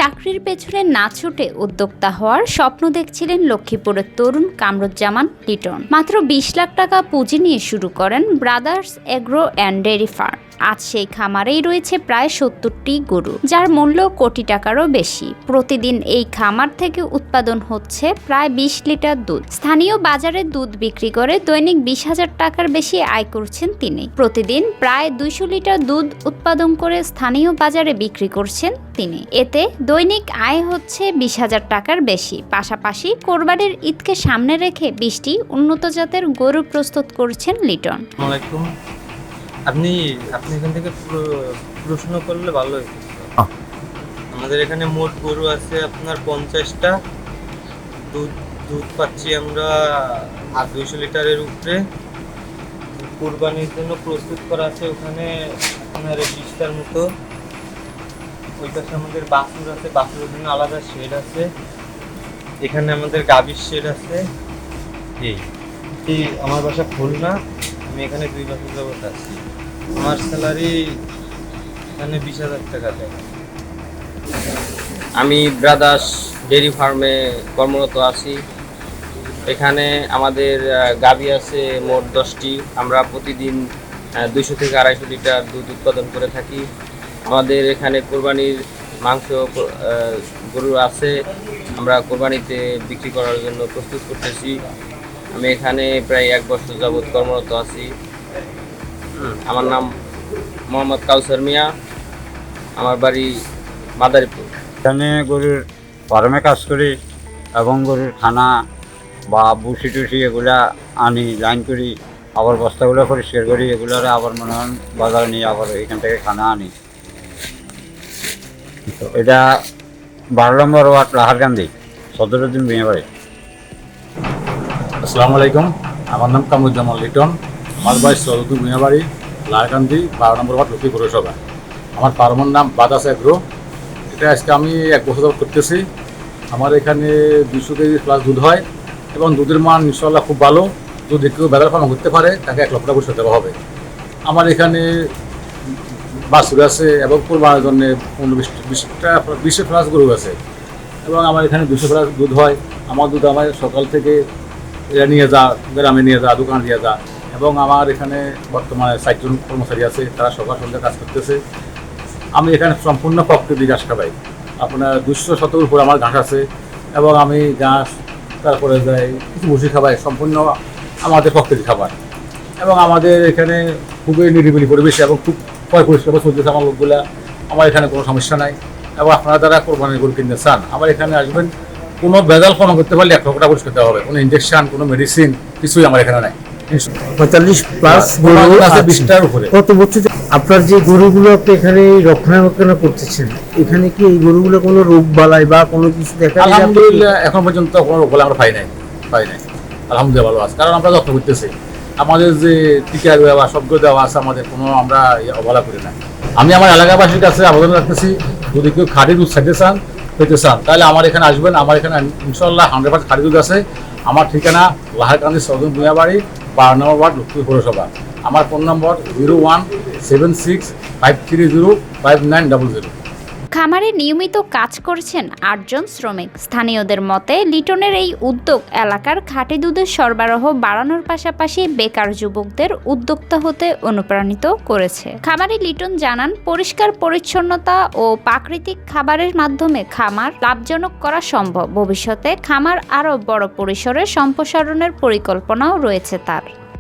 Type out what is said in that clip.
চাকরির পেছনে না ছুটে উদ্যোক্তা হওয়ার স্বপ্ন দেখছিলেন লক্ষ্মীপুরের তরুণ কামরুজ্জামান লিটন। মাত্র 20 লাখ টাকা পুঁজি নিয়ে শুরু করেন brothers agro and dairy farm. আজ সেই খামারেই রয়েছে প্রায় 70টি গরু, যার মূল্য কোটি টাকারও বেশি। প্রতিদিন এই খামার থেকে উৎপাদন হচ্ছে প্রায় 20 লিটার দুধ। স্থানীয় বাজারে দুধ বিক্রি করে দৈনিক 20,000 টাকার বেশি আয় করছেন তিনি। প্রতিদিন প্রায় 200 লিটার দুধ উৎপাদন করে স্থানীয় বাজারে বিক্রি করছেন তিনি। এতে দৈনিক আয় হচ্ছে 20,000 টাকার বেশি। পাশাপাশি কোরবানির ঈদকে সামনে রেখে 20টি উন্নত জাতের গরু প্রস্তুত করছেন লিটন। আপনি এখান থেকে প্রশ্ন করলে ভালো হতো। আমাদের এখানে মোট গরু আছে আপনার 50টা। দুধ পাচ্ছি আমরা 200 লিটারের উপরে। কুরবানির জন্য প্রস্তুত করা আছে ওখানে আপনার 20টার মতো। ওই পাশে আমাদের বাছুর আছে, বাছুরের জন্য আলাদা শেড আছে। এখানে আমাদের গাভীর শেড আছে। এই আমার বাসা খুলনা, আমি এখানে 2 বছর যাবত আছি। আমার স্যালারি এখানে 20,000 টাকা দেয়। আমি ব্রাদার্স ডেয়ারি ফার্মে কর্মরত আছি। এখানে আমাদের গাভী আছে মোট 10টি। আমরা প্রতিদিন 200 থেকে 250 লিটার দুধ উৎপাদন করে থাকি। আমাদের এখানে কোরবানির মাংস গরু আছে, আমরা কোরবানিতে বিক্রি করার জন্য প্রস্তুত করতেছি। আমি এখানে প্রায় 1 বছর যাবৎ কর্মরত আছি। আমার নাম মোহাম্মদ কাউসার মিয়া, আমার বাড়ি মাদারীপুর। এখানে গরুর ফার্মে কাজ করি এবং গরুর খানা বা ভুসি টুসি এগুলা আনি, লাইন করি, আবার বস্তাগুলো পরিষ্কার করি, এগুলোরে আবার মনে হয় বাজারে নিয়ে আবার এখান থেকে খানা আনি। এটা 12 নম্বর ওয়ার্ড লাহারকান্দি, সদরুদ্দিন বিয়েবাড়ি। আসসালামু আলাইকুম, আমার নাম কামরুজ্জামান লিটন। আমার বাড়ি সদরুদ্দিন বিয়েবাড়ি, লাহারকান্দি, 12 নম্বর ওয়ার্ড লক্ষ্মীপুর পৌরসভা। আমার ফার্মের নাম ব্রাদার্স এগ্রো। এটা আজকে আমি 1 বছর করতেছি। আমার এখানে 200 কেজি প্লাস দুধ হয় এবং দুধের মান ইনশাল্লাহ খুব ভালো। যদি কেউ বেদার ফার্ম করতে পারে তাকে 1 লক্ষ টাকা পুরস্কার দেওয়া হবে। আমার এখানে বাছুর আছে এবং কোরবানির জন্য 20 প্লাস গরু আছে এবং আমার এখানে 200 প্লাস দুধ হয়। আমার দুধ আমার সকাল থেকে এরা নিয়ে যা, গ্রামে নিয়ে যা, দোকান দিয়ে যা। এবং আমার এখানে বর্তমানে 60 জন কর্মচারী আছে, তারা সকাল সন্ধ্যা কাজ করতেছে। আমি এখানে সম্পূর্ণ প্রকৃতি ঘাস খাবাই। আপনার 200 শতকের উপর আমার ঘাস আছে এবং আমি ঘাস, তারপরে যাই কিছু ভুসি খাবাই, সম্পূর্ণ আমাদের প্রকৃতি খাবার। এবং আমাদের এখানে খুবই নিরিবিলি পরিবেশ এবং খুব পরিষ্কার চলতেছে আমার লোকগুলা। আমার এখানে কোনো সমস্যা নাই। এবং আপনারা যারা কোরবানির গরু কিনতে চান আমার এখানে আসবেন। কোনো ভেজাল কম করতে পারলে 1 লক্ষ টাকা পুরস্কার দেওয়া হবে। কোনো ইঞ্জেকশন, কোনো মেডিসিন কিছুই আমার এখানে নাই। 45 প্লাস গরু আছে 20টার উপরে। কত বছর আপনার যে গরুগুলো আপনি এখানে রক্ষণাবেক্ষণ করতেছেন, এখানে কি এই গরুগুলো কোনো রোগ বালাই বা কোনো কিছু দেখা যায়? আলহামদুলিল্লাহ এখন পর্যন্ত কোনো রোগ বালাই আমরা পাই নাই। আলহামদুলিল্লাহ ভালো আছে, কারণ আমরা যত্ন করতেছি। আমাদের যে টিকা দেওয়া, সবগুলো দেওয়া আছে, আমাদের কোনো আমরা অবহেলা করি না। আমি আমার এলাকাবাসীর কাছে আবেদন রাখতেছি, যদি কেউ খাঁটি দুধ পেতে চান তাহলে আমার এখানে আসবেন। আমার এখানে ইনশাল্লাহ 100% খাঁটি দুধ আছে। আমার ঠিকানা লাহারকান্দি সদর ভূঁইয়াবাড়ি, 12 নম্বর ওয়ার্ড লক্ষ্মীপুর পৌরসভা। আমার ফোন নম্বর 017653059000। খামারে নিয়মিত কাজ করছেন 8 জন শ্রমিক। স্থানীয়দের মতে লিটনের এই উদ্যোগ এলাকার খাঁটি দুধের সরবরাহ বাড়ানোর পাশাপাশি বেকার যুবকদের উদ্যোক্তা হতে অনুপ্রাণিত করেছে। খামারে লিটন জানান, পরিষ্কার পরিচ্ছন্নতা ও প্রাকৃতিক খাবারের মাধ্যমে খামার লাভজনক করা সম্ভব। ভবিষ্যতে খামার আরও বড় পরিসরে সম্প্রসারণের পরিকল্পনাও রয়েছে তার।